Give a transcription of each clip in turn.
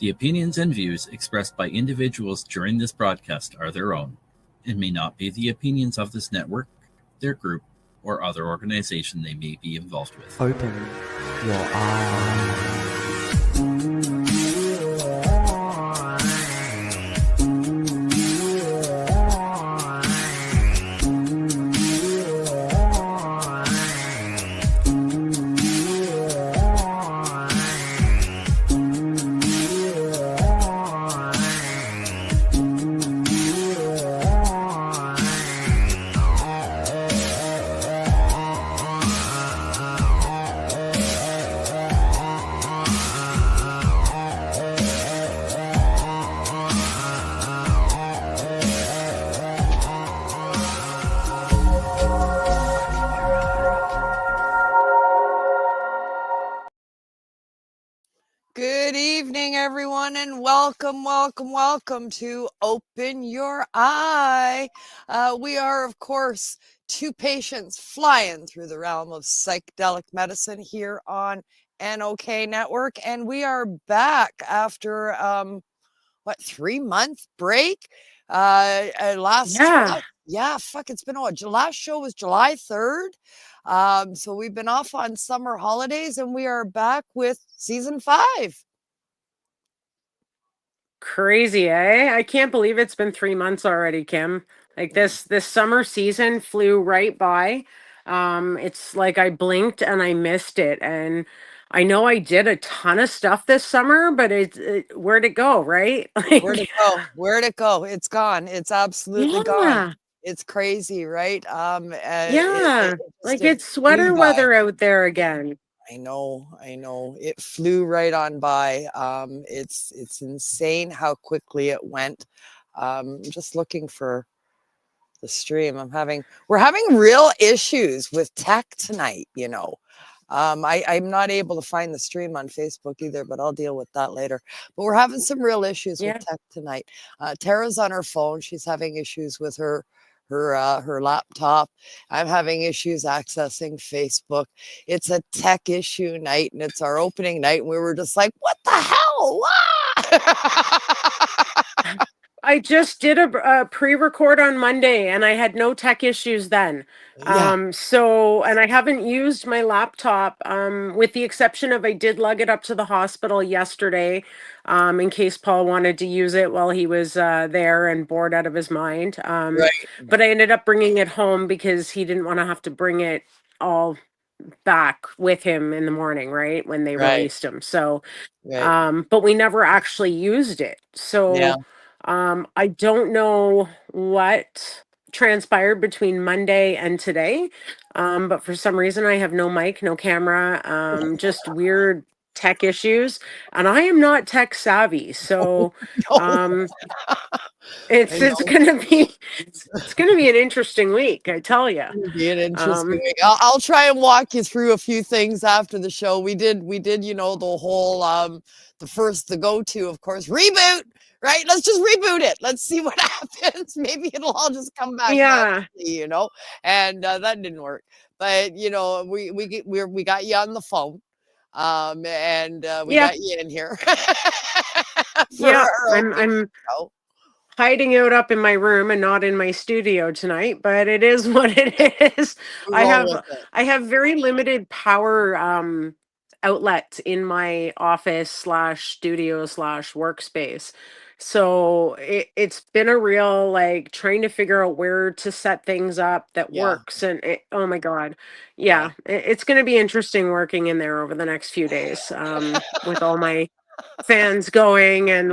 The opinions and views expressed by individuals during this broadcast are their own and may not be the opinions of this network, their group, or other organization they may be involved with. Open your eyes. Good evening, everyone, and welcome to Open Your Eye. We are, of course, two patients flying through the realm of psychedelic medicine here on NOK Network, and we are back after 3-month break. It's been a while. Last show was July 3rd. So we've been off on summer holidays, and we are back with season 5. Crazy, eh? I can't believe it's been 3 months already, Kim. Like this summer season flew right by. It's like I blinked and I missed it. And I know I did a ton of stuff this summer, but where'd it go, right? Like, Where'd it go? It's gone. It's absolutely gone. It's crazy, right? It's sweater weather out there again. I know. It flew right on by. It's insane how quickly it went. I'm just looking for the stream. We're having real issues with tech tonight, I'm not able to find the stream on Facebook either, but I'll deal with that later. But we're having some real issues with tech tonight. Tarra's on her phone. She's having issues with her laptop. I'm having issues accessing Facebook. It's a tech issue night, and it's our opening night, and we were just like, what the hell? I just did a pre-record on Monday, and I had no tech issues then. And I haven't used my laptop, with the exception of I did lug it up to the hospital yesterday, in case Paul wanted to use it while he was there and bored out of his mind. But I ended up bringing it home because he didn't want to have to bring it all back with him in the morning, right, when they released him. So, but we never actually used it. So. I don't know what transpired between Monday and today, but for some reason I have no mic, no camera, just weird tech issues, and I am not tech savvy, so it's gonna be an interesting week, I tell you. Be an interesting week. I'll try and walk you through a few things after the show. We did, the whole the go-to, of course, reboot. Right? Let's just reboot it. Let's see what happens. Maybe it'll all just come back. Naturally, and that didn't work. But we got you on the phone, and we got you in here. I'm hiding out up in my room and not in my studio tonight, but it is what it is. I have very limited power outlet in my office /studio /workspace. So it's been a real, like, trying to figure out where to set things up that works. And oh my God. It's going to be interesting working in there over the next few days, with all my fans going and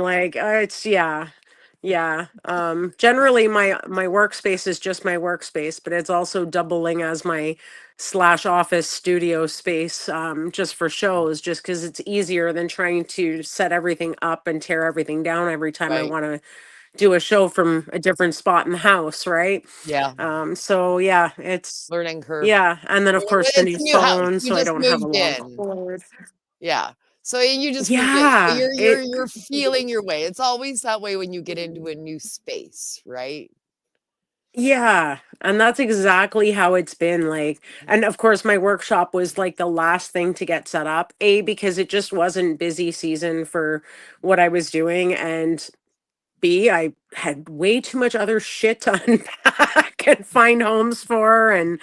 generally my workspace is just my workspace, but it's also doubling as my /office studio space, just for shows, just because it's easier than trying to set everything up and tear everything down every time I want to do a show from a different spot in the house, right? It's learning curve. And then of course the new phone, so I don't have a long cord. So you just you're feeling your way. It's always that way when you get into a new space, right? Yeah, and that's exactly how it's been like. And of course, my workshop was like the last thing to get set up. A, because it just wasn't busy season for what I was doing, and B, I had way too much other shit to unpack and find homes for, and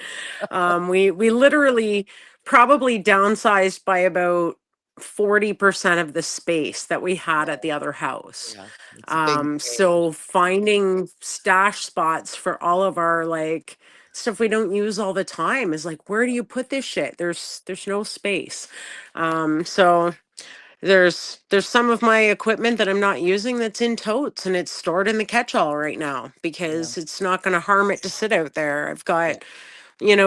we literally probably downsized by about 40% of the space that we had at the other house. Yeah, it's a big change. So finding stash spots for all of our like stuff we don't use all the time is like, where do you put this shit? There's no space. So there's some of my equipment that I'm not using that's in totes and it's stored in the catch-all right now Yeah, because it's not going to harm it to sit out there. I've yeah, got,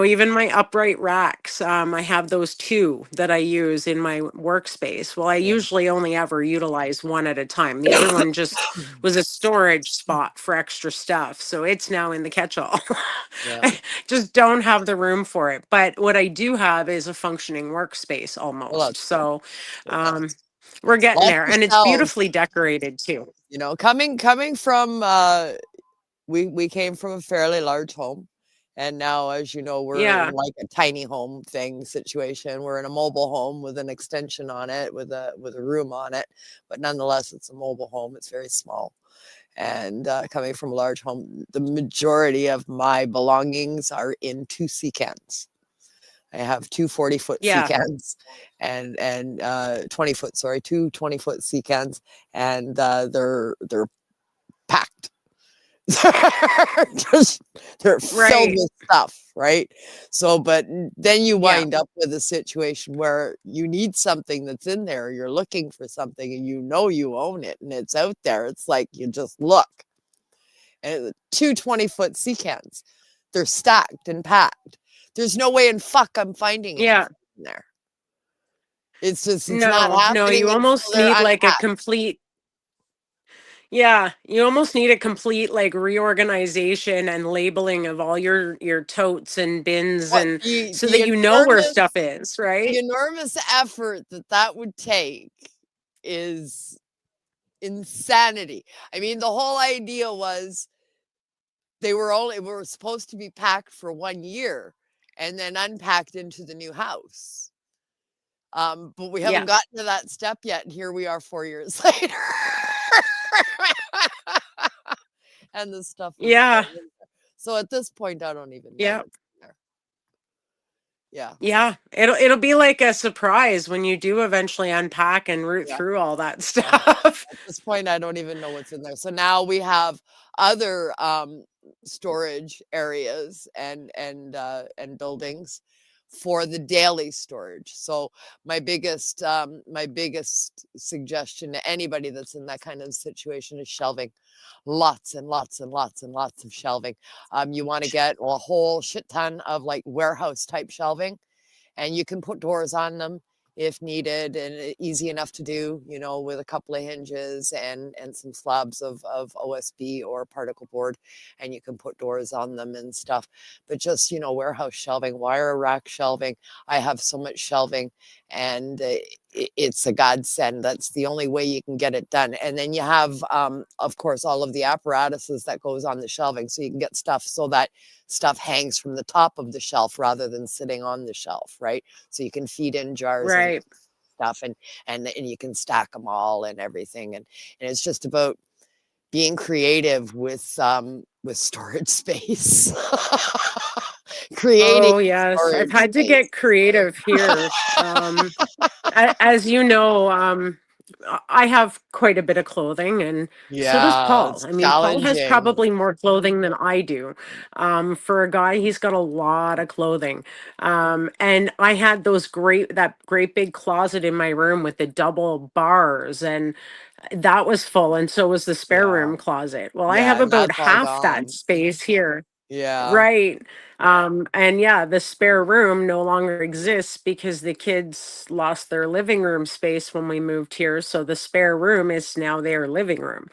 even my upright racks, I have those two that I use in my workspace. Well, I yeah, usually only ever utilize one at a time. The other one just was a storage spot for extra stuff. So it's now in the catch-all. yeah. I just don't have the room for it. But what I do have is a functioning workspace Well, almost. that's good. So um, we're getting Lots there. of And it's shelves. beautifully decorated too. Coming from we came from a fairly large home, and now, as you know, we're in Yeah. like a tiny home thing situation. We're in a mobile home with an extension on it, with a room on it, but nonetheless, it's a mobile home. It's very small. And coming from a large home, the majority of my belongings are in two sea cans. I have two 40-foot sea Yeah. cans and 20-foot, sorry, two 20-foot sea cans, and they're packed. Just they're filled Right. with stuff, right? So, but then you Yeah. wind up with a situation where you need something that's in there. You're looking for something, and you own it, and it's out there. It's like you just look, and two 20-foot sea cans, they're stacked and packed. There's no way in fuck I'm finding Yeah. anything in there. It's not No, happening you until almost they're need like a unpacked. complete, yeah, you almost need a complete like reorganization and labeling of all your totes and bins What and the so that the you know where stuff enormous is, the right? enormous effort that would take is insanity. I mean, the whole idea was we were supposed to be packed for 1 year and then unpacked into the new house. But we haven't Yeah. gotten to that step yet, and here we are 4 years later. And the stuff is still Yeah. in there. So at this point, I don't even know Yeah. what's in there. Yeah, Yeah. It'll be like a surprise when you do eventually unpack and root yeah. through all that Yeah. stuff. At this point, I don't even know what's in there. So now we have other storage areas and buildings for the daily storage. So my biggest suggestion to anybody that's in that kind of situation is shelving. Lots and lots and lots and lots of shelving. You want to get a whole shit ton of like warehouse type shelving, and you can put doors on them if needed, and easy enough to do, with a couple of hinges and some slabs of OSB or particle board, and you can put doors on them and stuff. But just, warehouse shelving, wire rack shelving. I have so much shelving, and it's a godsend. That's the only way you can get it done. And then you have, of course, all of the apparatuses that goes on the shelving, so you can get stuff so that stuff hangs from the top of the shelf rather than sitting on the shelf, right? So you can feed in jars and Right. stuff, and you can stack them all and everything, and it's just about being creative with storage space. Creating Oh, yes. I've storage had to space. get creative here. As you know, I have quite a bit of clothing, and so does Yeah, Paul. it's I mean, Paul has challenging. probably more clothing than I do. For a guy, he's got a lot of clothing. And I had that great big closet in my room with the double bars, and that was full, and so was the spare Yeah, room closet. Well, I yeah, have and about that's all half that gone. space here. Yeah, Right. And yeah, the spare room no longer exists because the kids lost their living room space when we moved here. So the spare room is now their living room.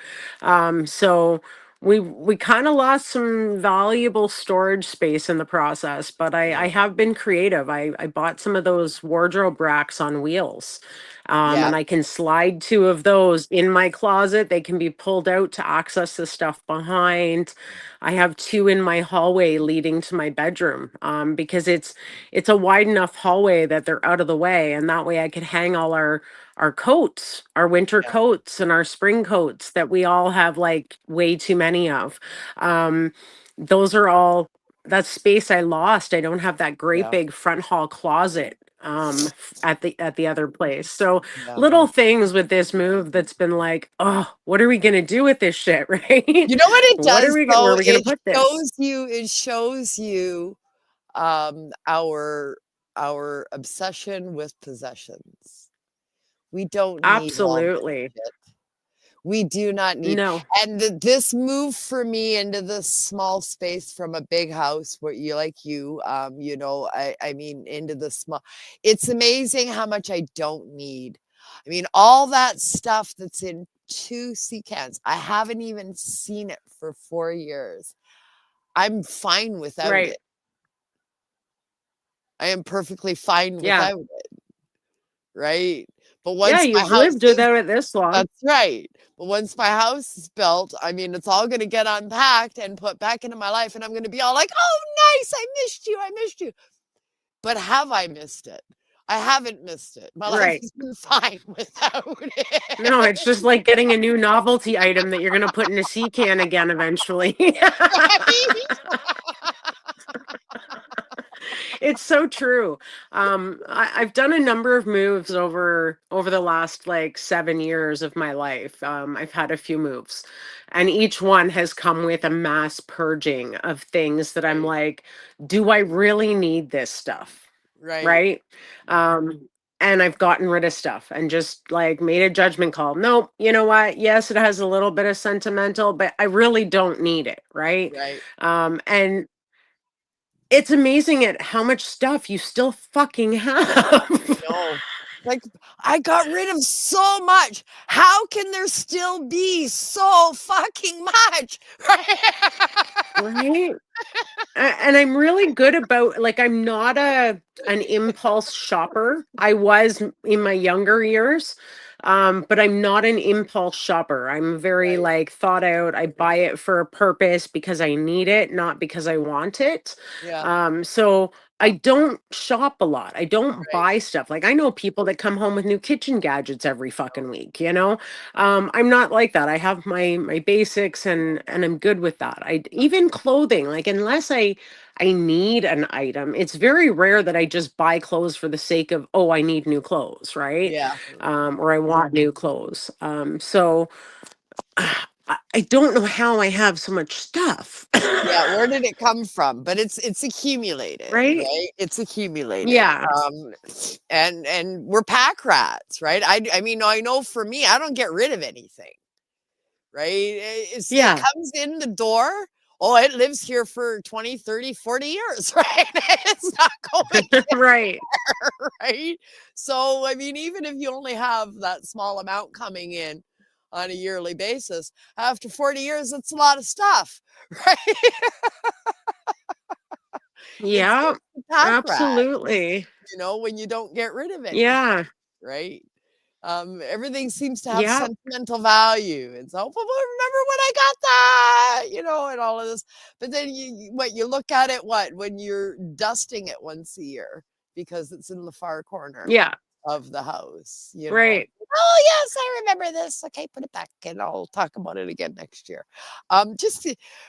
So we kind of lost some valuable storage space in the process, but I yeah, have been creative. I bought some of those wardrobe racks on wheels. Yeah. And I can slide 2 of those in my closet. They can be pulled out to access the stuff behind. I have 2 in my hallway leading to my bedroom, because it's a wide enough hallway that they're out of the way, and that way I could hang all our coats, our winter Yeah. coats and our spring coats that we all have like way too many of. Um, those are all that's space I lost. I don't have that great Yeah. big front hall closet at the other place. So Yeah. little things with this move that's been like, oh, what are we gonna do with this shit, right? You know what it What are does we where though? are we gonna put this? It shows you our obsession with possessions. We don't need all this Absolutely. shit. We do not need, No. and this move for me into this small space from a big house where I mean, into the small, it's amazing how much I don't need. I mean, all that stuff that's in 2 sea cans, I haven't even seen it for 4 years. I'm fine without Right. it. I am perfectly fine Yeah. without it, right? But Yeah, once my you've house lived is without it this long. That's right. But once my house is built, I mean, it's all gonna get unpacked and put back into my life, and I'm gonna be all like, "Oh, nice, I missed you, I missed you." But have I missed it? I haven't missed it. My life Right. has been fine without No, it, it's just like getting a new novelty item that you're gonna put in a sea can again eventually. right? It's so true. I've done a number of moves over the last like 7 years of my life. I've had a few moves, and each one has come with a mass purging of things that I'm Right, like, do I really need this stuff? right, Right? Um, and I've gotten rid of stuff and just like made a judgment call. Nope, you know what? Yes, it has a little bit of sentimental, but I really don't need it. Right? right. And it's amazing at how much stuff you still fucking I have. know. Like, I got rid of so much. How can there still be so fucking much? Right? And I'm really good about like I'm not an impulse shopper. I was in my younger years. But I'm not an impulse shopper. I'm very Right, like thought out. I buy it for a purpose because I need it, not because I want it. yeah, So I don't shop a lot. I don't right. buy stuff. Like I know people that come home with new kitchen gadgets every fucking week, you know? I'm not like that. I have my basics and I'm good with that. I even clothing, like unless I need an item, it's very rare that I just buy clothes for the sake of, oh, I need new clothes, right? Yeah. Or I want new clothes. So I don't know how I have so much stuff. Yeah, where did it come from? But it's accumulated, Right? right? It's accumulated. Yeah. And we're pack rats, right? I mean, I know for me, I don't get rid of anything, right? It Yeah. comes in the door. Oh, it lives here for 20, 30, 40 years, right? It's not going Right. there, right? So, I mean, even if you only have that small amount coming in on a yearly basis, after 40 years, it's a lot of stuff, right? Yeah. It's a pack rat, Absolutely. when you don't get rid of anything, Yeah. right? Everything seems to have Yeah. sentimental value. And so, but remember when I got that, and all of this. But then you look at it, when you're dusting it once a year because it's in the far corner Yeah. of the house, Right. oh yes, I remember this. Okay, put it back and I'll talk about it again next year.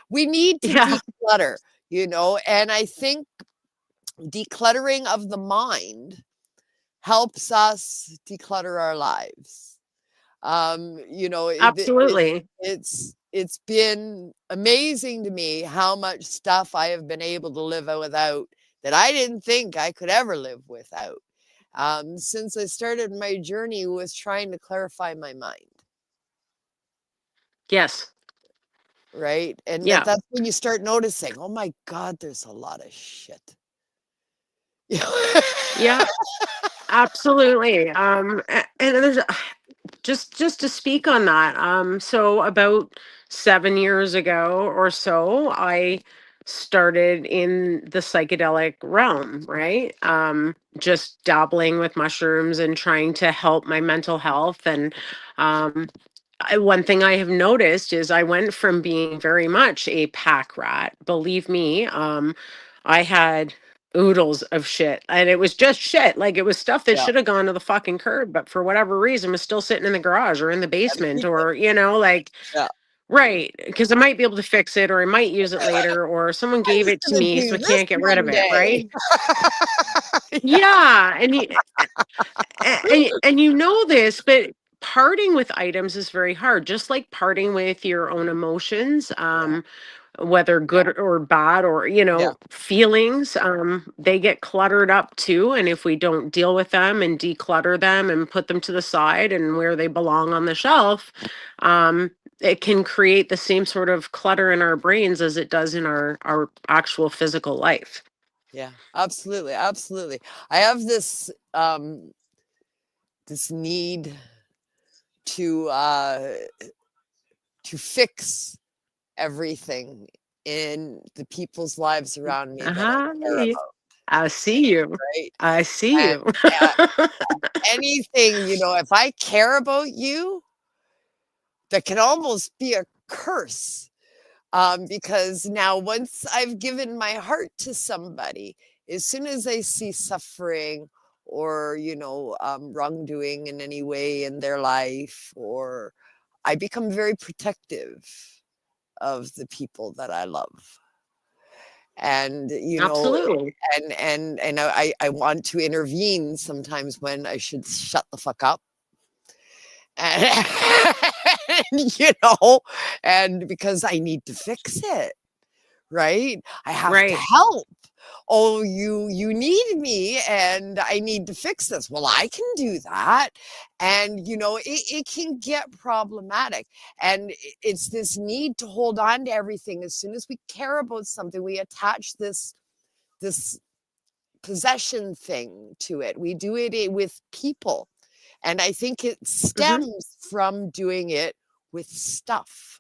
We need to Yeah. declutter, and I think decluttering of the mind helps us declutter our lives. Absolutely. It's been amazing to me how much stuff I have been able to live without that I didn't think I could ever live without. Since I started my journey with trying to clarify my mind, Yes. right? And Yeah. that's when you start noticing, oh my God, there's a lot of shit. Yeah. Absolutely. And there's just to speak on that. So about 7 years ago or so, I started in the psychedelic realm, right? Just dabbling with mushrooms and trying to help my mental health. And um, one thing I have noticed is I went from being very much a pack rat. Believe me, I had oodles of shit, and it was just shit. Like, it was stuff that Yeah. should have gone to the fucking curb, but for whatever reason was still sitting in the garage or in the Gotta basement, keep it. or like, Yeah. right, because I might be able to fix it, or I might use it later, or someone I gave was it to gonna me, so do I this can't get rid of one it, day. right? Yeah, and you know this, but parting with items is very hard, just like parting with your own emotions. Yeah. Whether good or bad, or Yeah. feelings, they get cluttered up too, and if we don't deal with them and declutter them and put them to the side and where they belong on the shelf, um it can create the same sort of clutter in our brains as it does in our actual physical life. Yeah. Absolutely. Absolutely. I have this need to fix everything in the people's lives around me that I Uh-huh. care about, I see you. right? I see And you. anything, if I care about you, that can almost be a curse. Because now, once I've given my heart to somebody, as soon as I see suffering or, wrongdoing in any way in their life, or I become very protective of the people that I love. And, Absolutely. and I want to intervene sometimes when I should shut the fuck up. And, and because I need to fix it, right? I have to Right. help. Oh, you need me and I need to fix this. Well, I can do that. And, it can get problematic. And it's this need to hold on to everything. As soon as we care about something, we attach this possession thing to it. We do it with people. And I think it Hmm. stems from doing it with stuff.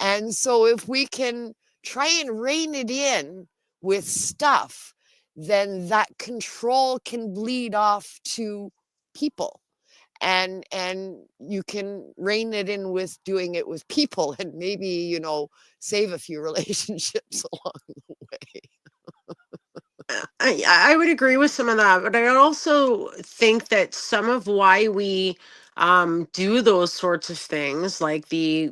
And so if we can try and rein it in with stuff, then that control can bleed off to people. And you can rein it in with doing it with people, and maybe, save a few relationships along the way. I would agree with some of that, but I also think that some of why we do those sorts of things, like the,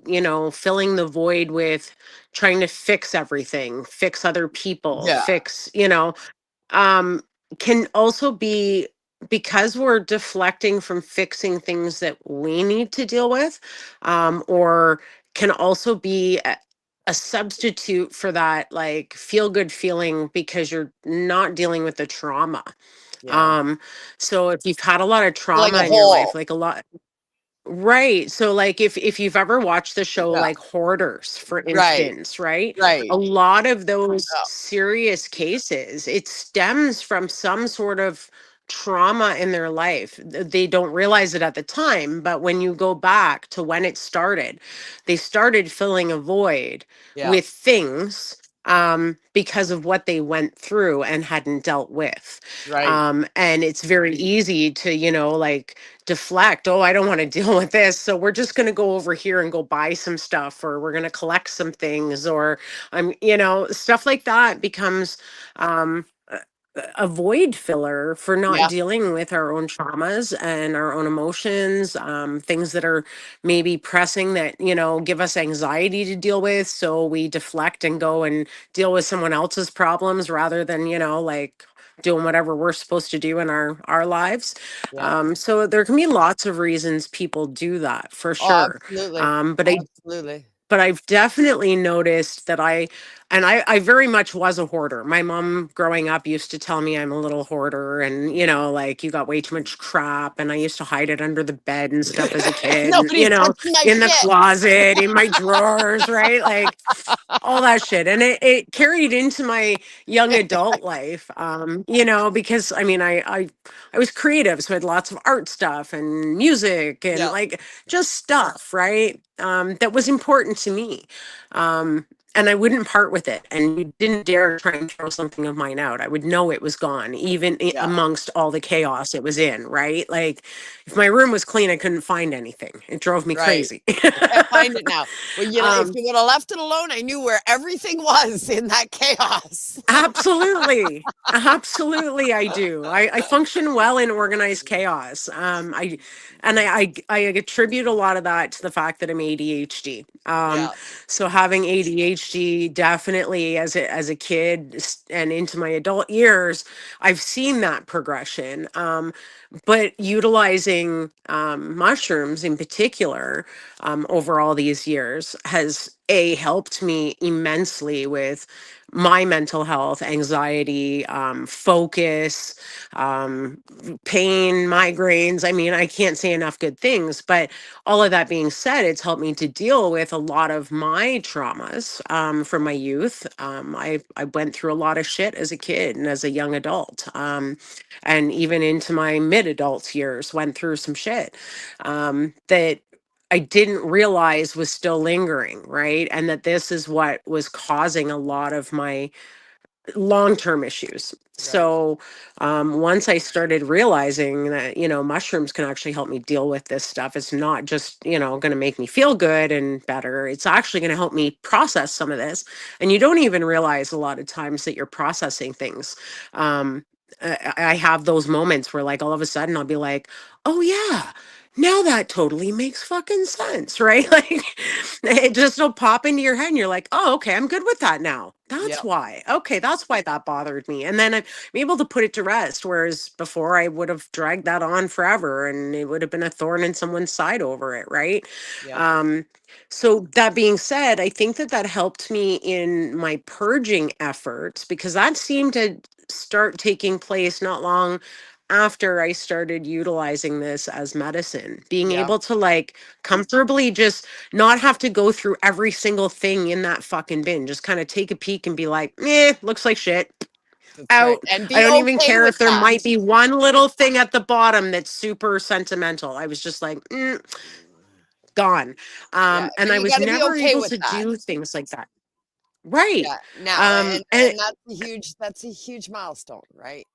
filling the void with trying to fix everything, fix other people, Yeah. fix, um, can also be because we're deflecting from fixing things that we need to deal with, or can also be a substitute for that, like, feel good feeling because you're not dealing with the trauma. Yeah. Um, so if you've had a lot of Filling a trauma in your life, hole. like a lot. Right. So, like, if you've ever watched the show Yeah. like Hoarders, for Right. instance, right? A Right. lot of those Yeah. serious cases, it stems from some sort of trauma in their life. They don't realize it at the time, but when you go back to when it started, they started filling a void Yeah. with things because of what they went through and hadn't dealt with. Right. And it's very easy to, like, deflect. Oh, I don't want to deal with this, so we're just going to go over here and go buy some stuff, or we're going to collect some things, or stuff like that becomes a void filler for not Yeah. dealing with our own traumas and our own emotions, things that are maybe pressing that, give us anxiety to deal with, so we deflect and go and deal with someone else's problems rather than, like, doing whatever we're supposed to do in our lives. Yeah. So there can be lots of reasons people do that, for Oh, sure. absolutely. But Absolutely. I've definitely noticed that I very much was a hoarder. My mom growing up used to tell me I'm a little hoarder, and, like, you got way too much crap, and I used to hide it under the bed and stuff as a kid, and, Nobody's touching my in the shit. closet, in my drawers, right? Like, all that shit. And it carried into my young adult life, because I mean, I was creative, so I had lots of art stuff and music and, Yeah. like, just stuff, right? That was important to me. and I wouldn't part with it. And you didn't dare try and throw something of mine out. I would know it was gone, even Yeah. amongst all the chaos it was in, right? Like if my room was clean, I couldn't find anything. It drove me Right. crazy. I can't find it now. Well, you know, if Um, you would have left it alone, I knew where everything was in that chaos. Absolutely. Absolutely, I do. I function well in organized chaos. I attribute a lot of that to the fact that I'm ADHD. Yeah. So having ADHD definitely as a kid and into my adult years, I've seen that progression. But utilizing mushrooms in particular over all these years has helped me immensely with my mental health, anxiety, focus, pain, migraines. I mean, I can't say enough good things, but all of that being said, it's helped me to deal with a lot of my traumas from my youth. I went through a lot of shit as a kid and as a young adult, and even into my mid adult years, went through some shit that I didn't realize was still lingering, right? And that this is what was causing a lot of my long-term issues. Right. So once I started realizing that, mushrooms can actually help me deal with this stuff, it's not just, going to make me feel good and better. It's actually going to help me process some of this. And you don't even realize a lot of times that you're processing things. I have those moments where like all of a sudden I'll be like, oh yeah, now that totally makes fucking sense, right? Like it just will pop into your head and you're like, oh, okay, I'm good with that now. That's Yep. why. Okay, that's why that bothered me. And then I'm able to put it to rest. Whereas before I would have dragged that on forever and it would have been a thorn in someone's side over it, right? Yep. So that being said, I think that helped me in my purging efforts because that seemed to start taking place not long after I started utilizing this as medicine, being Yeah. able to like comfortably just not have to go through every single thing in that fucking bin, just kind of take a peek and be like, looks like shit. That's right. Out. And I be don't even okay care with if there that. might be one little thing at the bottom that's super sentimental. I was just like, gone. Yeah. And But I you was got to be never okay able with to that. do things like that. Right. Yeah. Now, And and that's a huge milestone, right?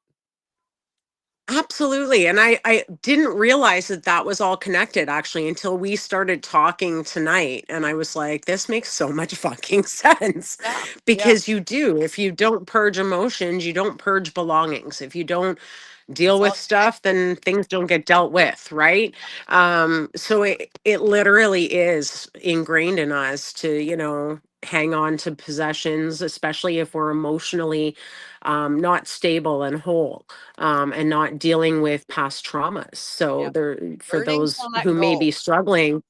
absolutely. And I didn't realize that was all connected actually until we started talking tonight. And I was like, this makes so much fucking sense Yeah. Yeah. because you do. If you don't purge emotions, you don't purge belongings. If you don't deal It's with all stuff, then things don't get dealt with, right? So it literally is ingrained in us to, hang on to possessions, especially if we're emotionally not stable and whole, and not dealing with past traumas. So yeah. there, for Learning those to let who may go. be struggling,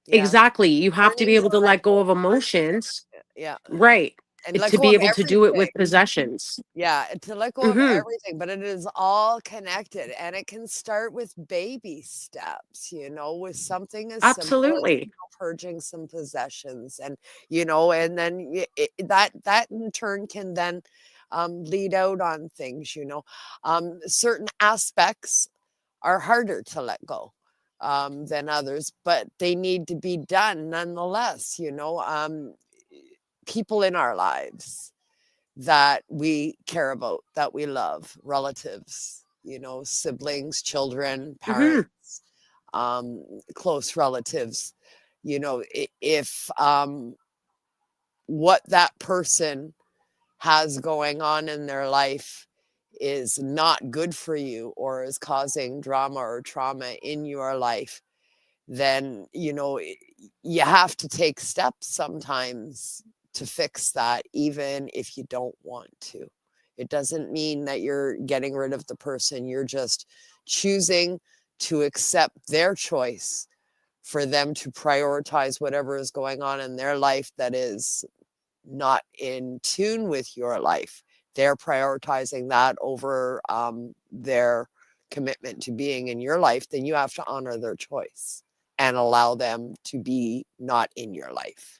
Yeah. exactly, you have to be Learning to able to let let go go. of emotions, Yeah. right? And let To go be of able to do it everything. with possessions. Yeah, to let go of Hmm. everything, but it is all connected and it can start with baby steps, with something as simple as Absolutely. purging some possessions and and then that in turn can then lead out on things, certain aspects are harder to let go than others, but they need to be done nonetheless, people in our lives that we care about, that we love, relatives, siblings, children, Hmm. parents, close relatives, if what that person has going on in their life is not good for you or is causing drama or trauma in your life, then you have to take steps sometimes to fix that, even if you don't want to. It doesn't mean that you're getting rid of the person. You're just choosing to accept their choice for them to prioritize whatever is going on in their life that is not in tune with your life. They're prioritizing that over their commitment to being in your life. Then you have to honor their choice and allow them to be not in your life.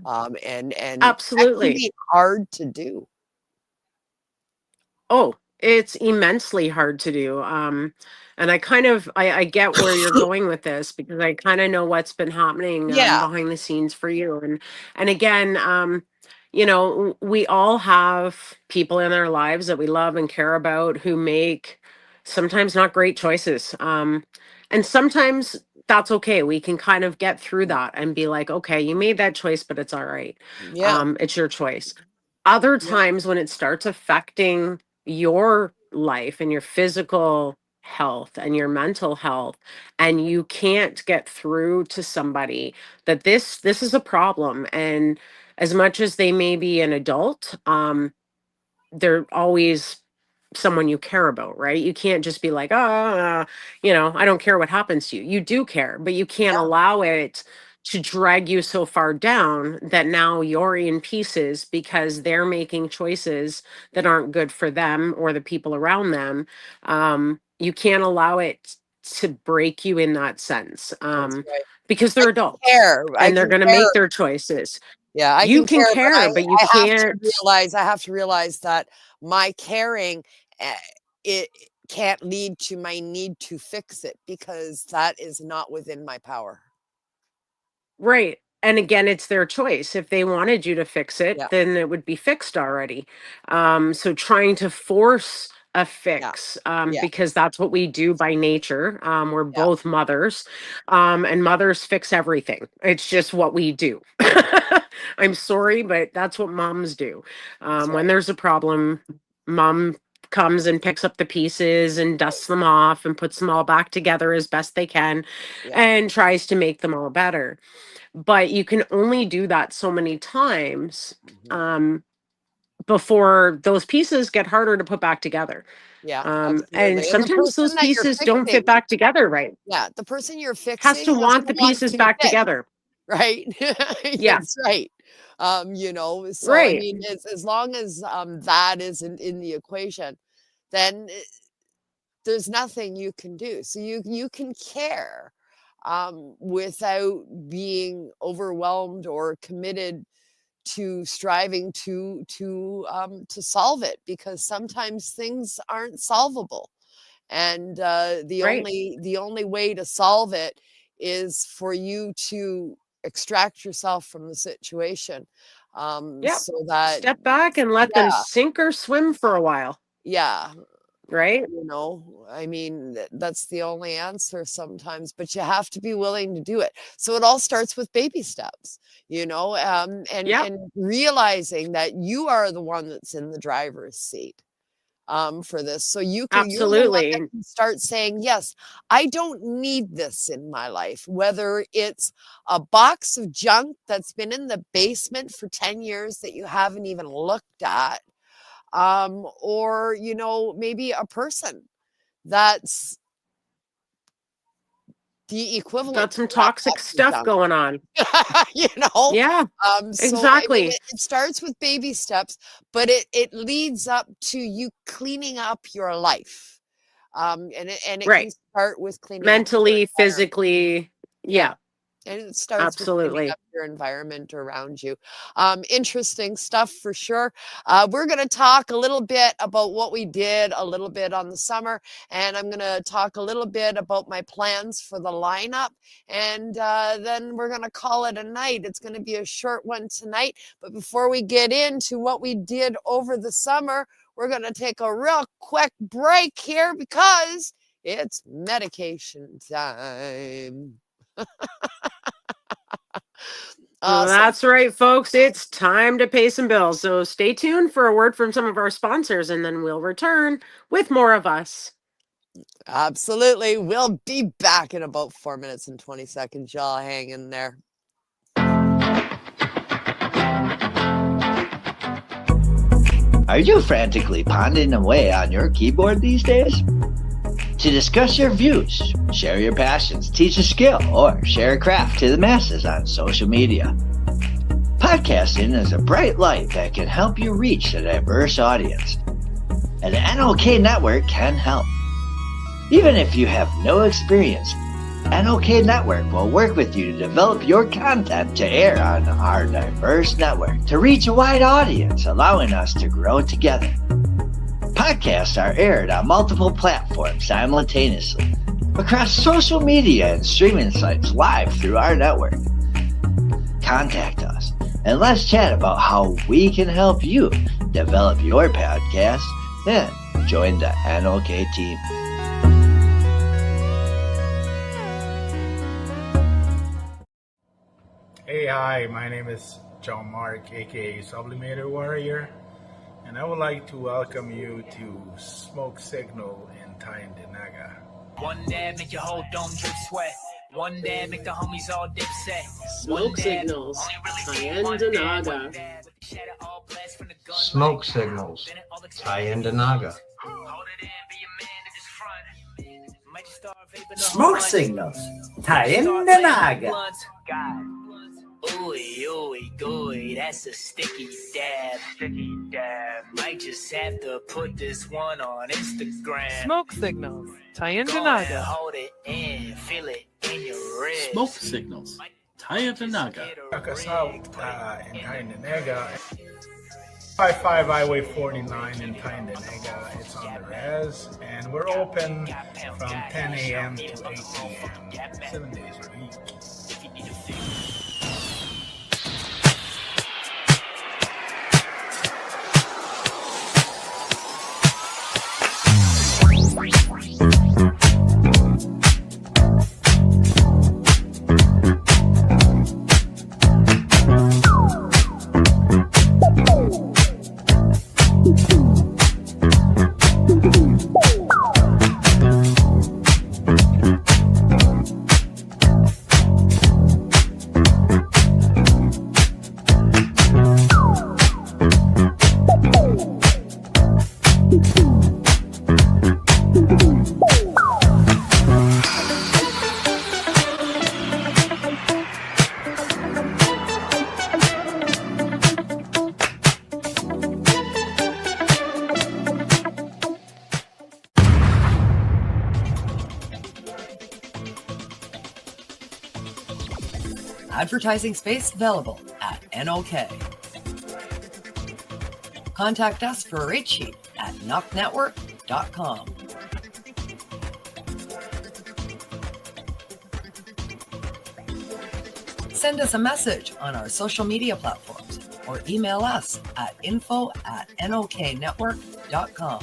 And that can Absolutely. be hard to do. Oh, It's immensely hard to do. And I get where you're going with this, because I kind of know what's been happening Yeah. behind the scenes for you. And again, you know, we all have people in our lives that we love and care about who make sometimes not great choices. And sometimes that's okay. We can kind of get through that and be like, okay, you made that choice, but it's all right. Yeah. It's your choice. Other Yeah. times when it starts affecting your life and your physical health and your mental health, and you can't get through to somebody that this is a problem, and as much as they may be an adult, they're always someone you care about, right? You can't just be like, you know, I don't care what happens to you. You do care, but you can't Yeah. allow it to drag you so far down that now you're in pieces because they're making choices that aren't good for them or the people around them. You can't allow it to break you in that sense, That's right. because I they're can adults care. I and they're can going to care. make their choices. Yeah, I You can can care, but care, but you I have to can't. realize that my caring, uh, it can't lead to my need to fix it, because that is not within my power. Right. And again, it's their choice. If they wanted you to fix it, Yeah. then it would be fixed already. So trying to force a Yeah. fix, Yeah. because that's what we do by nature. We're Yeah. both mothers, and mothers fix everything. It's just what we do. I'm sorry, but that's what moms do. That's When right. there's a problem, mom comes and picks up the pieces and dusts them off and puts them all back together as best they can, Yeah. and tries to make them all better. But you can only do that so many times, Mhm. before those pieces get harder to put back together. Yeah, And absolutely. And the sometimes person those that you're pieces don't fit fixing, back together right. yeah, the person you're Has fixing to has want to the want pieces to be back fixed, together. right? Yeah. That's right. You know, so I Right. mean, as long as that isn't in the equation, then there's nothing you can do. So you can care without being overwhelmed or committed to striving to solve it, because sometimes things aren't solvable, and Right. the only way to solve it is for you to extract yourself from the situation, Yep. so that Step back and let them yeah, sink or swim for a while. yeah. Right. You know, I mean, that's the only answer sometimes, but you have to be willing to do it. So it all starts with baby steps, you know, Yep. and realizing that you are the one that's in the driver's seat for this. So you're the one that Absolutely. can start saying, yes, I don't need this in my life, whether it's a box of junk that's been in the basement for 10 years that you haven't even looked at, or you know, maybe a person that's the equivalent Got to some that toxic box of stuff junk. going on. You know? Yeah. So I mean, Exactly. it starts with baby steps, but it leads up to you cleaning up your life. And it can Right. start with cleaning up your Mentally, environment. physically. Yeah. Yeah. And it starts with cleaning Absolutely. up your environment around you. Interesting stuff for sure. We're going to talk a little bit about what we did a little bit on the summer, and I'm going to talk a little bit about my plans for the lineup, and then we're going to call it a night. It's going to be a short one tonight, but before we get into what we did over the summer, we're going to take a real quick break here because it's medication time. Awesome. That's right, folks. It's time to pay some bills. So stay tuned for a word from some of our sponsors, and then we'll return with more of us. Absolutely. We'll be back in about 4 minutes and 20 seconds. Y'all hang in there. Are you frantically pounding away on your keyboard these days? To discuss your views, share your passions, teach a skill, or share a craft to the masses on social media. Podcasting is a bright light that can help you reach a diverse audience. And the NOK Network can help. Even if you have no experience, NOK Network will work with you to develop your content to air on our diverse network to reach a wide audience, allowing us to grow together. Podcasts are aired on multiple platforms simultaneously, across social media and streaming sites live through our network. Contact us and let's chat about how we can help you develop your podcast and join the NOK team. Hey, hi, my name is John Mark, aka Sublimator Warrior, and I would like to welcome you to Smoke Signal in Tyndinaga. One dab make your whole dome drip sweat. One dab make the homies all dip set. Smoke Signals, Tyndinaga. Smoke Signals, Tyndinaga. Smoke Signals, Tyndinaga. Ooey, ooey, gooey, that's a sticky dab. Sticky dab. Might just have to put this one on Instagram. Smoke Signals, Tyndinaga. Hold it in, feel it in your wrist. Smoke Signals, Tyndinaga. Check us out in Tyndinaga. 55 Highway 49 in Tyndinaga. It's on the res, and we're open from 10 a.m. to 8 p.m. 7 days a week. Advertising space available at NOK. Contact us for a rate sheet at NOKNetwork.com. Send us a message on our social media platforms or email us at info@NOKNetwork.com.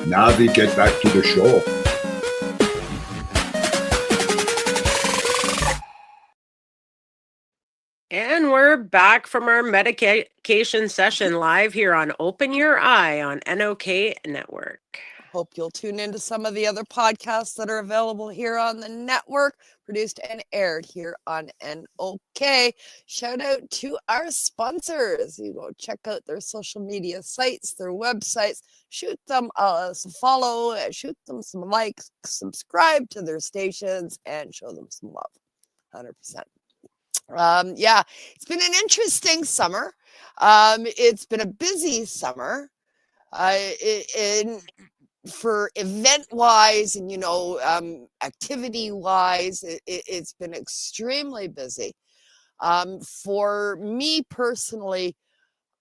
Now we get back to the show. And we're back from our medication session live here on Open Your Eye on NOK Network. Hope you'll tune into some of the other podcasts that are available here on the network, produced and aired here on NOK. Shout out to our sponsors. You go check out their social media sites, their websites, shoot them some follow, shoot them some likes, subscribe to their stations, and show them some love. 100%. Yeah, it's been an interesting summer. It's been a busy summer. For event-wise and, activity-wise, it's been extremely busy. For me personally,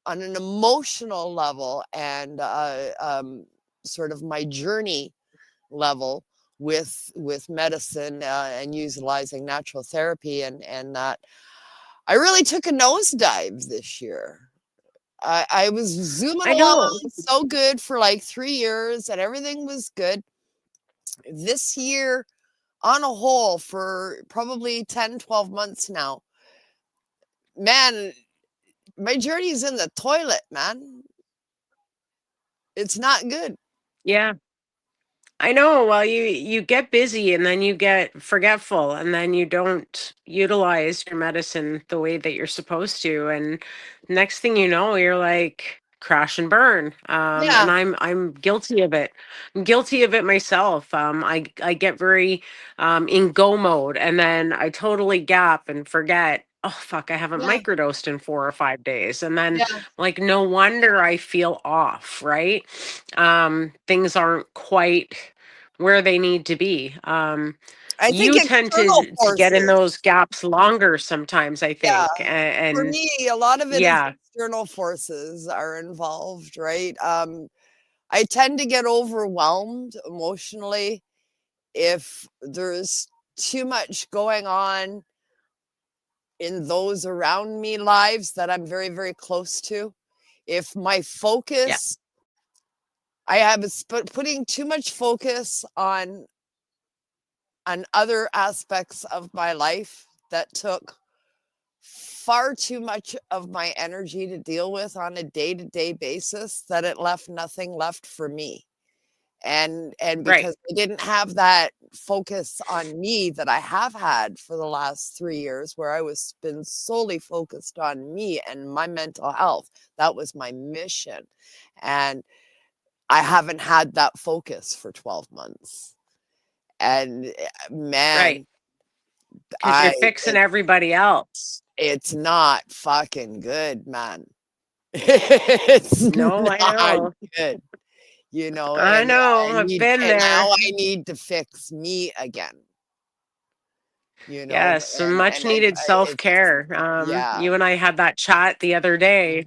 on an emotional level and sort of my journey level with medicine and utilizing natural therapy and that, I really took a nosedive this year. I was zooming along so good for like 3 years and everything was good. This year, on a whole, for probably 10, 12 months now, man, my journey's in the toilet, man. It's not good. Yeah. I know. Well, you get busy and then you get forgetful and then you don't utilize your medicine the way that you're supposed to. And next thing you know, you're like crash and burn. Yeah. And I'm guilty of it. I'm guilty of it myself. I get very in go mode and then I totally gap and forget. Oh fuck, I haven't Yeah. microdosed in 4 or 5 days. And then Yeah. like no wonder I feel off, right? Things aren't quite where they need to be. I think You tend external to get in forces. those gaps longer sometimes, I Yeah. think. For And me, a lot of it is yeah, external forces are involved, right? I tend to get overwhelmed emotionally if there's too much going on in those around me lives that I'm very, very close to. If my yeah, focus, I have putting too much focus on other aspects of my life that took far too much of my energy to deal with on a day-to-day basis, that it left nothing left for me. And right, because I didn't have that focus on me that I have had for the last 3 years, where I was been solely focused on me and my mental health. That was my mission. And I haven't had that focus for 12 months. And right. man, Because you're fixing everybody else. it's not fucking good, man. It's No, I not know. good, you know, I and know. I I've need, been and now there. I need to fix me again, you know, Yes, some and much needed self it's care. yeah, You and I had that chat the other day.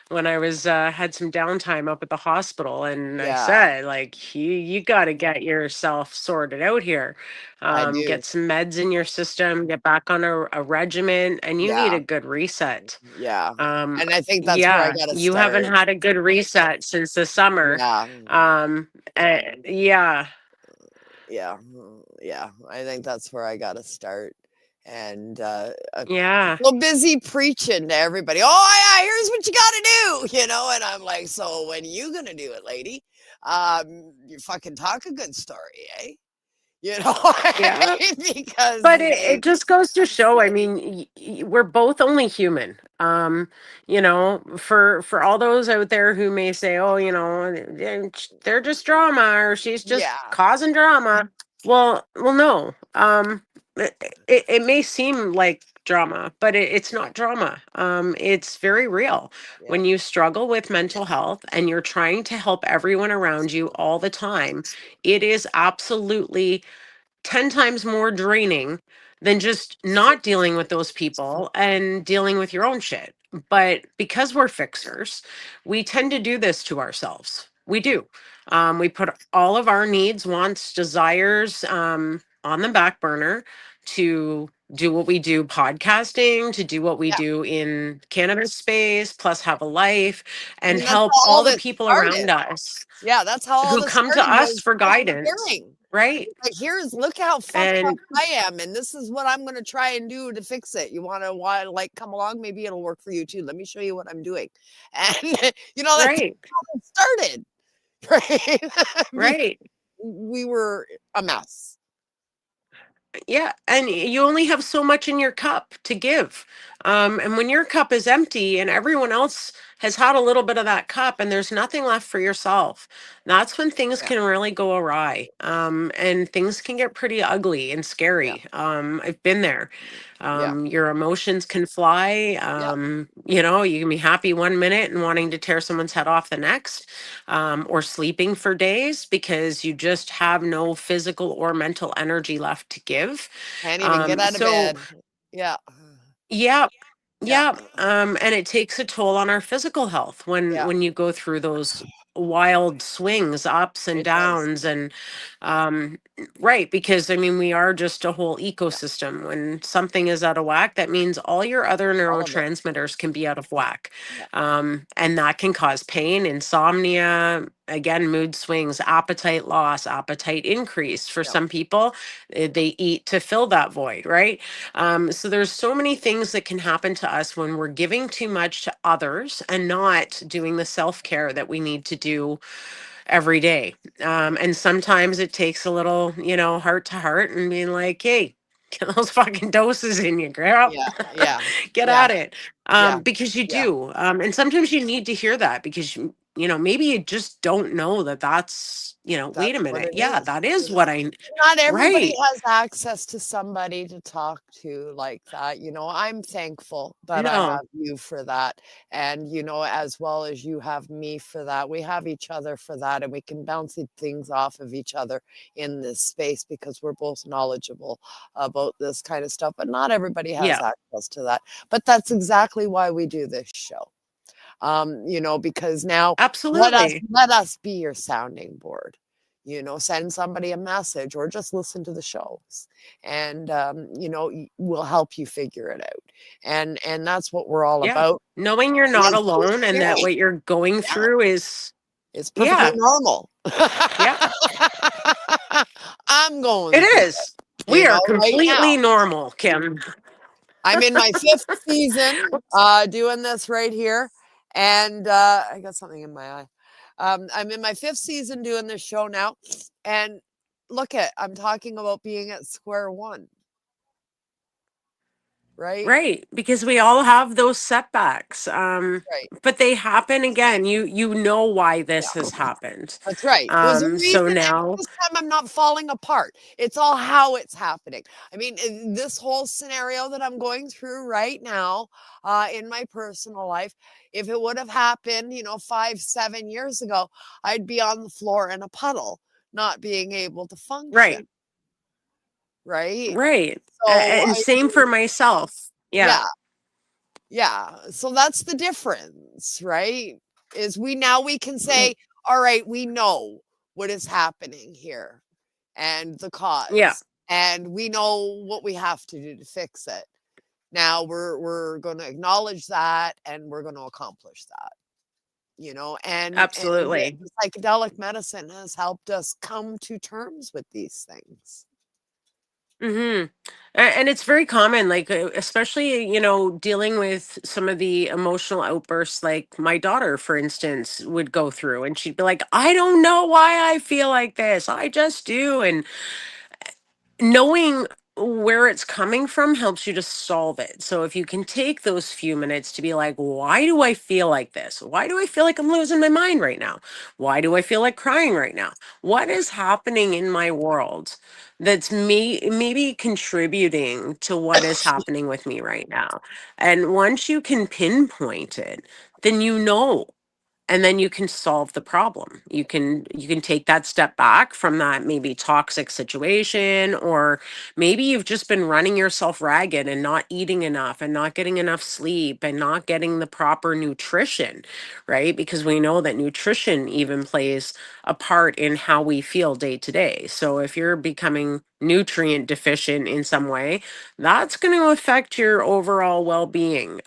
When I was had some downtime up at the hospital, and I yeah, said, like, you got to get yourself sorted out here. I do. Get some meds in your system, get back on a regimen, and you need Yeah, a good reset. yeah, Um, and I think that's where I yeah, gotta you haven't start. had a good reset since the summer. Yeah, Yeah, yeah, yeah, I think that's where I gotta start, and, I'm yeah, so busy preaching to everybody, "Oh, yeah, here's what you gotta do," you know, and I'm like, "So when you gonna do it, lady? You fucking talk a good story, eh?" You know, yeah. because But it just goes to show, I mean, we're both only human. For all those out there who may say, "Oh, they're just drama," or "She's just yeah, causing drama." Well, no. It may seem like drama, but it's not drama. It's very real. yeah, When you struggle with mental health and you're trying to help everyone around you all the time, it is absolutely 10 times more draining than just not dealing with those people and dealing with your own shit. But because we're fixers, we tend to do this to ourselves. We do. We put all of our needs, wants, desires on the back burner to do what we do podcasting, to do what we yeah. do in cannabis space, plus have a life I and mean, that's help how all all the this people started. around us Yeah, that's how all who this come to started, us was for just guidance, sharing. right? Like, look how fucked up And I am, and this is what I'm gonna try and do to fix it. You wanna like come along? Maybe it'll work for you too. Let me show you what I'm doing. And that's right, how it started, right? Because right. we were a mess. Yeah, and you only have so much in your cup to give. And when your cup is empty and everyone else has had a little bit of that cup and there's nothing left for yourself, that's when things Yeah, can really go awry. And things can get pretty ugly and yeah, scary. I've been there. yeah, Your emotions can fly. yeah. You can be happy 1 minute and wanting to tear someone's head off the next, or sleeping for days because you just have no physical or mental energy left to give. Can't even get out of So bed. Yeah, yeah, yeah, yeah, and it takes a toll on our physical health when yeah. you go through those wild swings, ups and It does. downs, and um, right, because I mean we are just a whole Yeah, ecosystem. When something is out of whack, that means all your other all of it. neurotransmitters can be out of whack, Yeah, and that can cause pain, insomnia, again, mood swings, appetite loss, appetite increase. For Yep. some people, they eat to fill that void, right? So there's so many things that can happen to us when we're giving too much to others and not doing the self-care that we need to do every day. And sometimes it takes a little, heart to heart and being like, hey, get those fucking doses in you, girl. Yeah. Get Yeah. at it. Yeah. Because you Yeah. do. And sometimes you need to hear that because, maybe you just don't know that's, wait a That's what minute. it Yeah, is. that is what I, Not everybody right. has access to somebody to talk to like that. I'm thankful that I No, have you for that. And, as well as you have me for that, we have each other for that. And we can bounce things off of each other in this space because we're both knowledgeable about this kind of stuff. But not everybody has yeah, access to that. But that's exactly why we do this show. Because now absolutely. let us be your sounding board. Send somebody a message or just listen to the shows, and we'll help you figure it out. And that's what we're all Yeah. about. Knowing you're And not then alone and that sharing. what you're going Yeah, through is, it's perfectly yeah, normal. yeah, I'm going it through is. it, We are right now. completely normal, Kim. I'm in my 5th season doing this right here. And I got something in my eye. I'm in my 5th season doing this show now. And I'm talking about being at square one. Right? Right, because we all have those setbacks. Right. But they happen again. You know why this Yeah. has happened. That's right. There's a So reason, and now, this time I'm not falling apart. It's all how it's happening. I mean, this whole scenario that I'm going through right now in my personal life, if it would have happened, 5, 7 years ago, I'd be on the floor in a puddle, not being able to function. right, Right? right. So, And same for myself. yeah. Yeah, Yeah. So that's the difference, right? Is we can right. say, all right, we know what is happening here and the Yeah, cause. And we know what we have to do to fix it. Now we're going to acknowledge that and we're going to accomplish that. And absolutely. the psychedelic medicine has helped us come to terms with these things. Mm-hmm. And it's very common, like, especially, dealing with some of the emotional outbursts, like my daughter, for instance, would go through and she'd be like, I don't know why I feel like this. I just do. And knowing where it's coming from helps you to solve it. So if you can take those few minutes to be like, why do I feel like this? Why do I feel like I'm losing my mind right now? Why do I feel like crying right now? What is happening in my world that's maybe contributing to what is happening with me right now? And once you can pinpoint it, then and then you can solve the problem. You can take that step back from that maybe toxic situation, or maybe you've just been running yourself ragged and not eating enough and not getting enough sleep and not getting the proper nutrition, right? Because we know that nutrition even plays a part in how we feel day to day. So if you're becoming nutrient deficient in some way, that's going to affect your overall well-being.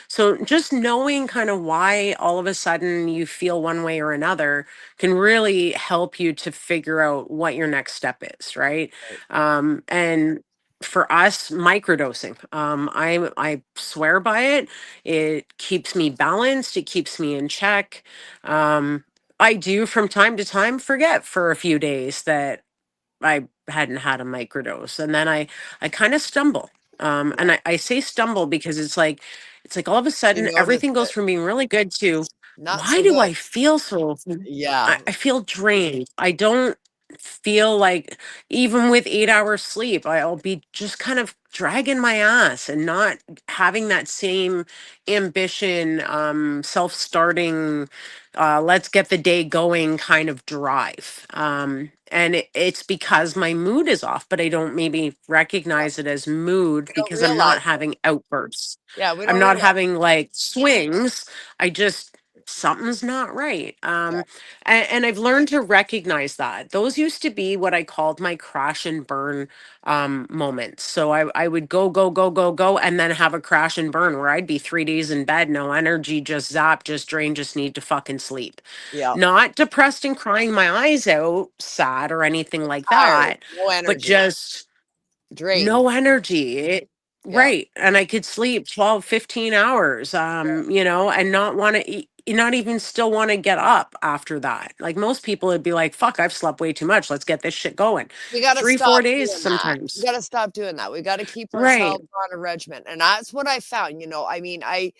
So just knowing kind of why all of a sudden you feel one way or another can really help you to figure out what your next step is, right? And for us, microdosing, I swear by it. It keeps me balanced. It keeps me in check. I do from time to time forget for a few days that I hadn't had a microdose, and then I kind of stumble. And I say stumble because it's like all of a You sudden notice everything goes it. from being really good to, Not why so do good. I feel so, Yeah. I feel drained. I don't feel like, even with 8 hours sleep, I'll be just kind of dragging my ass and not having that same ambition, self-starting, let's get the day going kind of drive. And it's because my mood is off, but I don't maybe recognize it as mood We don't because I'm not realize it. having outbursts. Yeah, we I'm don't not realize. having like swings. I just something's not right. And I've learned to recognize that. Those used to be what I called my crash and burn moments. So I would go, go, go, go, go, and then have a crash and burn where I'd be 3 days in bed, no energy, just zap, just drain, just need to fucking sleep. Yeah. Not depressed and crying my eyes out, sad or anything like Tired, that, no but energy, just drained. no energy. Yeah. Right. And I could sleep 12, 15 hours, you know, and not want to, not even still want to get up after that. Like most people would be like, fuck, I've slept way too much. Let's get this shit going. We got to 3, stop 4 days doing that. We sometimes. got to stop doing that. We got to keep Right. ourselves on a regimen. And that's what I found, you know. I mean, I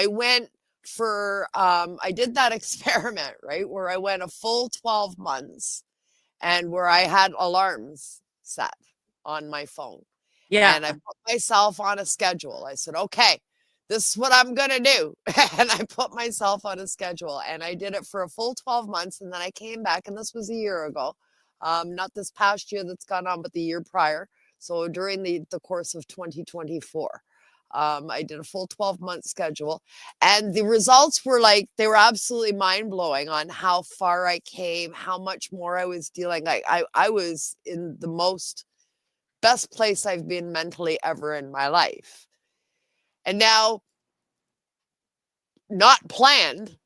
went for I did that experiment, right? Where I went a full 12 months and where I had alarms set on my phone. Yeah. And I put myself on a schedule. I said, okay, this is what I'm going to do. And I put myself on a schedule and I did it for a full 12 months. And then I came back, and this was a year ago. Not this past year that's gone on, but the year prior. So during the course of 2024, I did a full 12-month schedule. And the results were like, they were absolutely mind-blowing on how far I came, how much more I was dealing. I was in the most best place I've been mentally ever in my life. And now, not planned,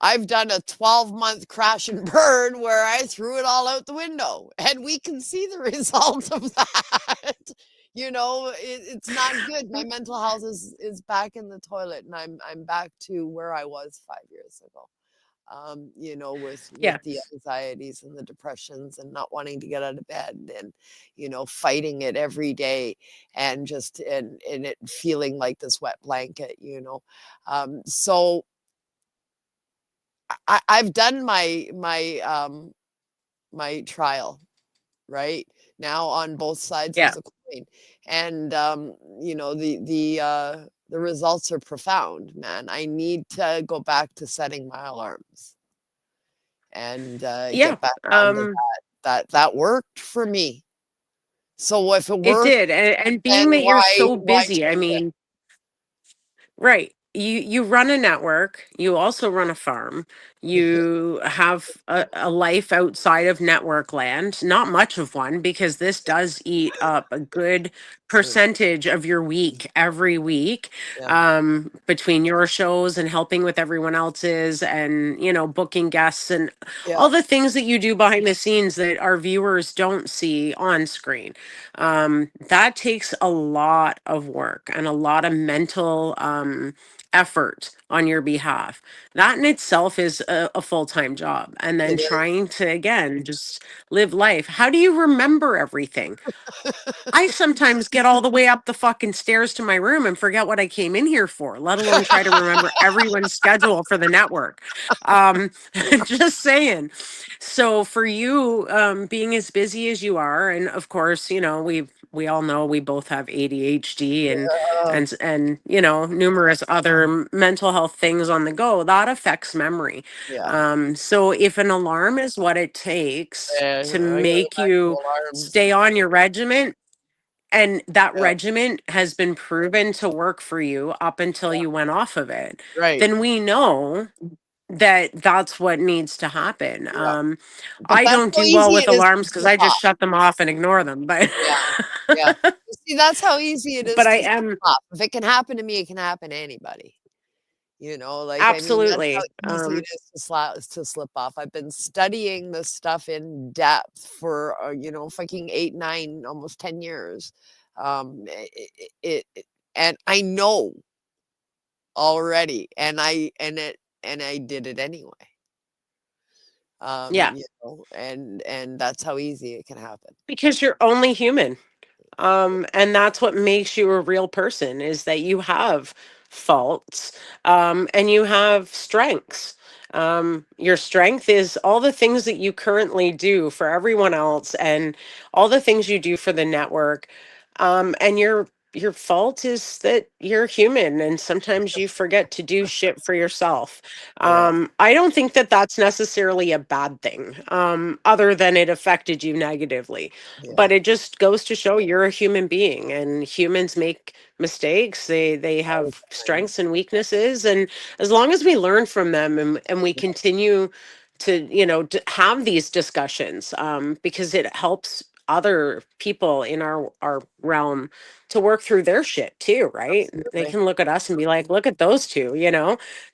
I've done a 12-month crash and burn where I threw it all out the window, and we can see the result of that. You know, it's not good. My mental health is back in the toilet, and I'm back to where I was 5 years ago. You know, with the anxieties and the depressions and not wanting to get out of bed, and, you know, fighting it every day, and just, and it feeling like this wet blanket, you know. So I've done my trial right now on both sides of the coin. And, you know, the results are profound, man. I need to go back to setting my alarms and get back on that worked for me. So if it It worked, did. And being then that you're why so busy, I change it? mean, right. You run a network, you also run a farm, you have a life outside of network land, not much of one, because this does eat up a good percentage of your week every week, between your shows and helping with everyone else's, and, you know, booking guests and all the things that you do behind the scenes that our viewers don't see on screen. That takes a lot of work and a lot of mental effort on your behalf. That in itself is a full-time job. And then It is. trying to, again, just live life. How do you remember everything? I sometimes get all the way up the fucking stairs to my room and forget what I came in here for, let alone try to remember everyone's schedule for the network. Just saying. So for you, being as busy as you are, and of course, you know, we all know we both have ADHD and you know, numerous other mental health things on the go, that affects memory. So if an alarm is what it takes to make you stay on your regiment, and that regiment has been proven to work for you up until you went off of it, then we know that that's what needs to happen. But I that's don't how do well easy with it is to alarms because slip I just off. shut them off and ignore them. But Yeah. See, that's how easy it is but I to slip am off. If it can happen to me, it can happen to anybody. You know, like, I mean, that's absolutely. how easy it is to slip off. I've been studying this stuff in depth for, you know, fucking 8, 9, almost 10 years. And I know already, and I did it anyway. Yeah, You know, and that's how easy it can happen. because you're only human. And that's what makes you a real person, is that you have faults, and you have strengths. Your strength is all the things that you currently do for everyone else and all the things you do for the network. And your fault is that you're human and sometimes you forget to do shit for yourself. I don't think that that's necessarily a bad thing, other than it affected you negatively. But it just goes to show you're a human being and humans make mistakes. They have strengths and weaknesses. And as long as we learn from them and we continue to, to have these discussions, because it helps other people in our realm to work through their shit too, right? They can look at us and be like, look at those two,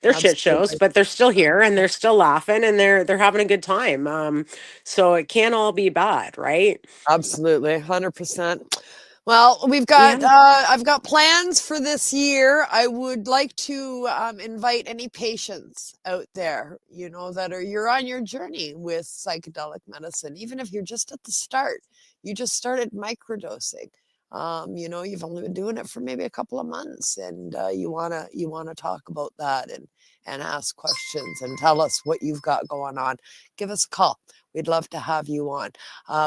they're shit shows, but they're still here and they're still laughing and they're having a good time. So it can't all be bad, right? Absolutely, 100%. Well, we've got I've got plans for this year. I would like to invite any patients out there, that you're on your journey with psychedelic medicine, even if you're just at the start. You just started microdosing. You've only been doing it for maybe a couple of months, and you wanna talk about that and ask questions and tell us what you've got going on. Give us a call. We'd love to have you on.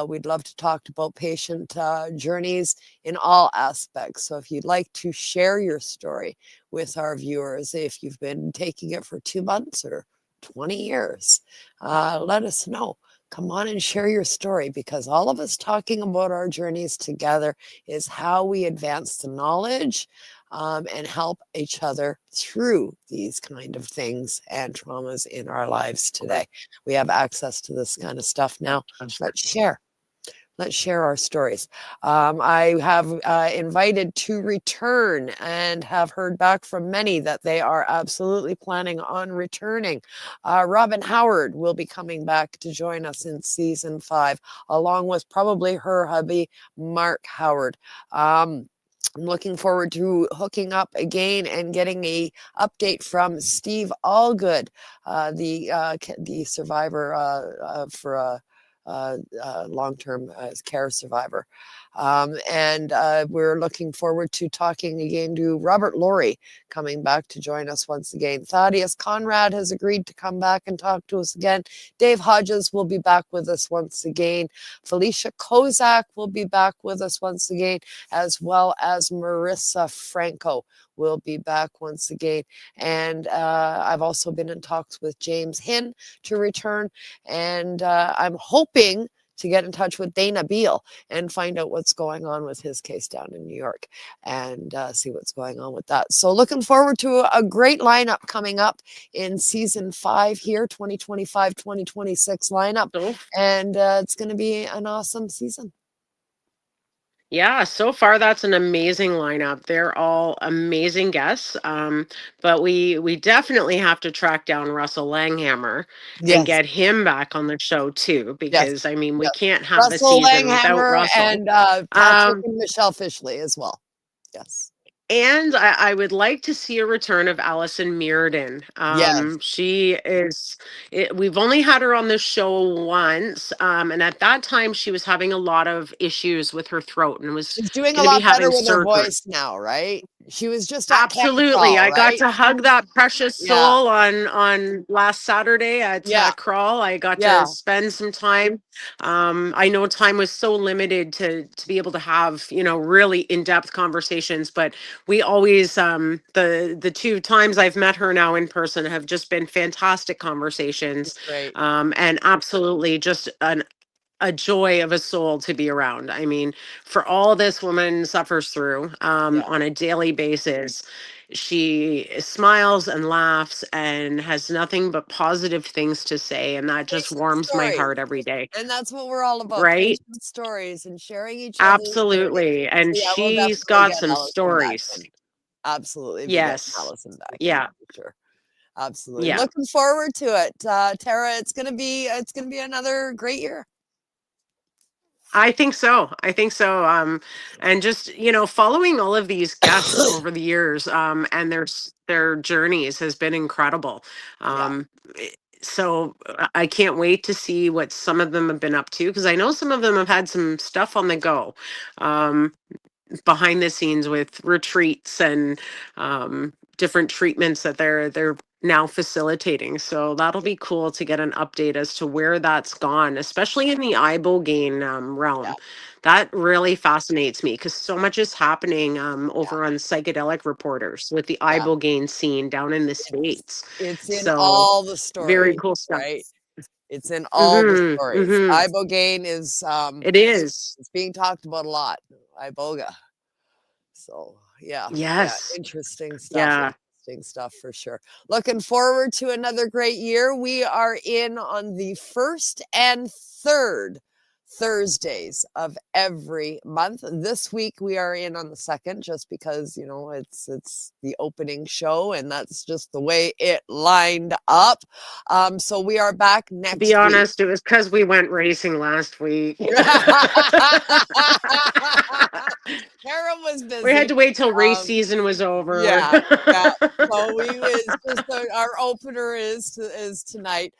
We'd love to talk about patient journeys in all aspects. So if you'd like to share your story with our viewers, if you've been taking it for 2 months or 20 years, let us know. Come on and share your story, because all of us talking about our journeys together is how we advance the knowledge and help each other through these kind of things and traumas in our lives today. We have access to this kind of stuff now. Let's share. Let's share our stories. I have invited to return and have heard back from many that they are absolutely planning on returning. Robin Howard will be coming back to join us in season 5, along with probably her hubby, Mark Howard. I'm looking forward to hooking up again and getting a update from Steve Allgood, the survivor for long-term care survivor. And we're looking forward to talking again to Robert Laurie, coming back to join us once again. Thaddeus Conrad has agreed to come back and talk to us again. Dave Hodges will be back with us once again. Felicia Kozak will be back with us once again, as well as Marissa Franco will be back once again. And I've also been in talks with James Hinn to return, and I'm hoping to get in touch with Dana Beal and find out what's going on with his case down in New York and see what's going on with that. So looking forward to a great lineup coming up in season 5 here, 2025-2026 lineup. And it's going to be an awesome season. Yeah, so far that's an amazing lineup. They're all amazing guests. But we definitely have to track down Russell Langhammer and get him back on the show too, because I mean we can't have the Russell season without Langhammer Russell. and Patrick and Michelle Fishley as well. Yes. And I would like to see a return of Allison Mearden. She is, we've only had her on the show once. And at that time, she was having a lot of issues with her throat and was She's doing a going to be lot better having with her surgery. voice now, right? She was just at Absolutely. Crawl, I got right? to hug that precious soul on last Saturday at Crawl. I got to spend some time. I know time was so limited to be able to have, really in-depth conversations, but we always the 2 times I've met her now in person have just been fantastic conversations. And absolutely just a joy of a soul to be around. I mean, for all this woman suffers through on a daily basis, she smiles and laughs and has nothing but positive things to say, and that just warms my heart every day. And that's what we're all about, right? patient stories and sharing each other's Absolutely. And journeys. So, we'll she's definitely got get some Allison back stories. in. Absolutely, be getting Yes. Allison back in, Yeah. for sure. Absolutely. Yeah. Looking forward to it. Tarra, it's gonna be another great year. I think so. And just, following all of these guests over the years, and their journeys has been incredible. So I can't wait to see what some of them have been up to, because I know some of them have had some stuff on the go, behind the scenes with retreats and different treatments that they're now facilitating. So that'll be cool to get an update as to where that's gone, especially in the ibogaine realm. Yeah. That really fascinates me because so much is happening over on Psychedelic Reporters with the Yeah. ibogaine scene down in the States. It's in So all the very stories, cool stuff. right? It's in all the stories. Mm-hmm. Ibogaine is It is. it's being talked about a lot. Iboga. So yeah, Yes. interesting stuff. Yeah. Interesting stuff for sure. Looking forward to another great year. We are in on the 1st and 3rd Thursdays of every month. This week we are in on the 2nd, just because it's the opening show, and that's just the way it lined up. So we are back next To be week. honest, it was because we went racing last week. Tara was busy. We had to wait till race season was over. Yeah. So it's just our opener is tonight.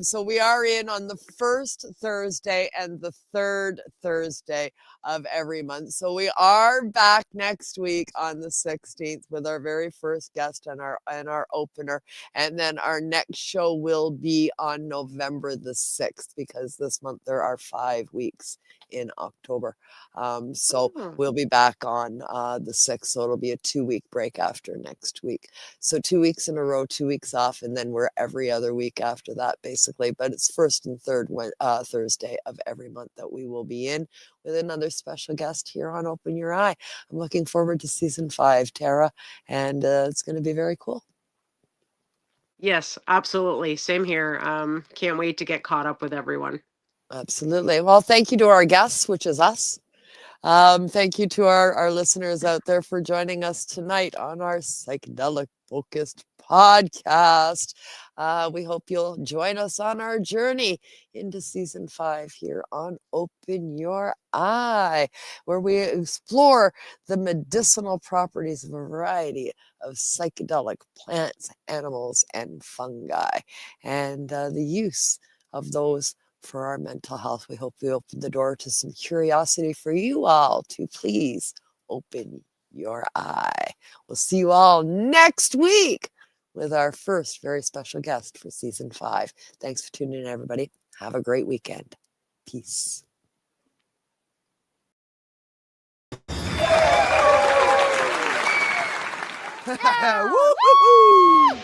So we are in on the 1st Thursday and the 3rd Thursday of every month. So we are back next week on the 16th with our very first guest and our opener. And then our next show will be on November the 6th, because this month there are 5 weeks in October. So we'll be back on the 6th. So it'll be a 2-week break after next week. So 2 weeks in a row, 2 weeks off, and then we're every other week after that, basically. But it's 1st and 3rd Thursday of every month that we will be in with another special guest here on Open Your Eye. I'm looking forward to season 5, Tara, and it's going to be very cool. Yes, absolutely. Same here. Can't wait to get caught up with everyone. Absolutely. Well, thank you to our guests, which is us. Thank you to our listeners out there for joining us tonight on our psychedelic focused podcast. We hope you'll join us on our journey into season 5 here on Open Your Eye, where we explore the medicinal properties of a variety of psychedelic plants, animals, and fungi, and the use of those for our mental health. We hope we open the door to some curiosity for you all to please open your eye. We'll see you all next week with our first very special guest for season 5. Thanks for tuning in, everybody. Have a great weekend. Peace. Woo-hoo-hoo!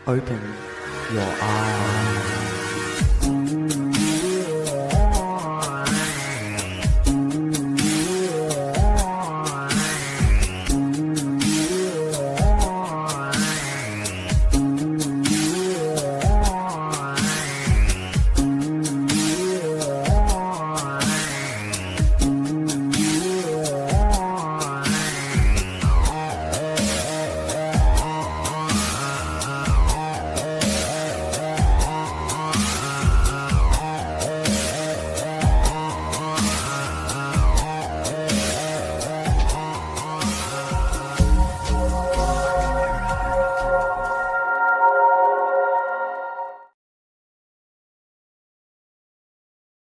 Open your eyes.